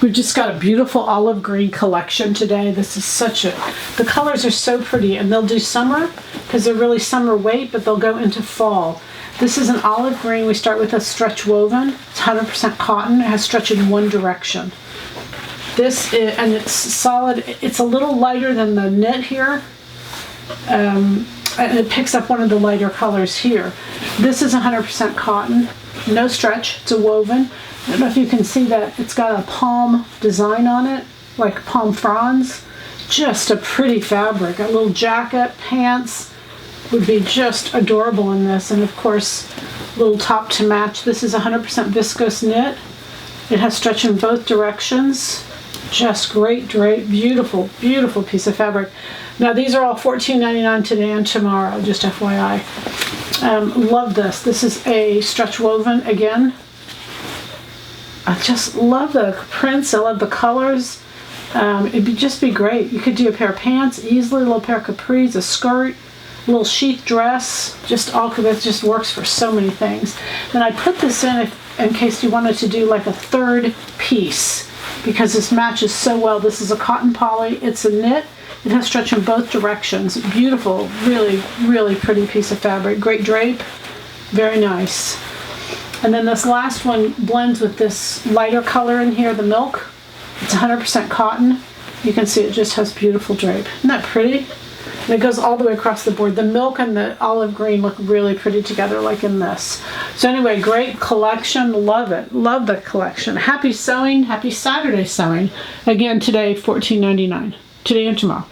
We've just got a beautiful olive green collection today. This is the colors are so pretty, and they'll do summer because they're really summer weight, but they'll go into fall. This is an olive green. We start with a stretch woven. It's 100% cotton. It has stretch in one direction. And it's solid. It's a little lighter than the knit here. And it picks up one of the lighter colors here. This is 100% cotton. No stretch. It's a woven. I don't know if you can see that it's got a palm design on it, like palm fronds. Just a pretty fabric. A little jacket, pants would be just adorable in this. And of course, little top to match. This is 100% viscose knit. It has stretch in both directions. Just great drape. Beautiful, beautiful piece of fabric. Now these are all $14.99 today and tomorrow, just FYI. Love this. This is a stretch woven again. I just love the prints. I love the colors. It'd just be great. You could do a pair of pants easily, a little pair of capris, a skirt, a little sheath dress. Just all of it just works for so many things. Then I put this in case you wanted to do like a third piece because this matches so well. This is a cotton poly. It's a knit. It has stretch in both directions. Beautiful, really, really pretty piece of fabric. Great drape. Very nice. And then this last one blends with this lighter color in here, the milk. It's 100% cotton. You can see it just has beautiful drape. Isn't that pretty? And it goes all the way across the board. The milk and the olive green look really pretty together, like in this. So anyway, great collection. Love it. Love the collection. Happy sewing. Happy Saturday sewing. Again, today, $14.99. Today and tomorrow.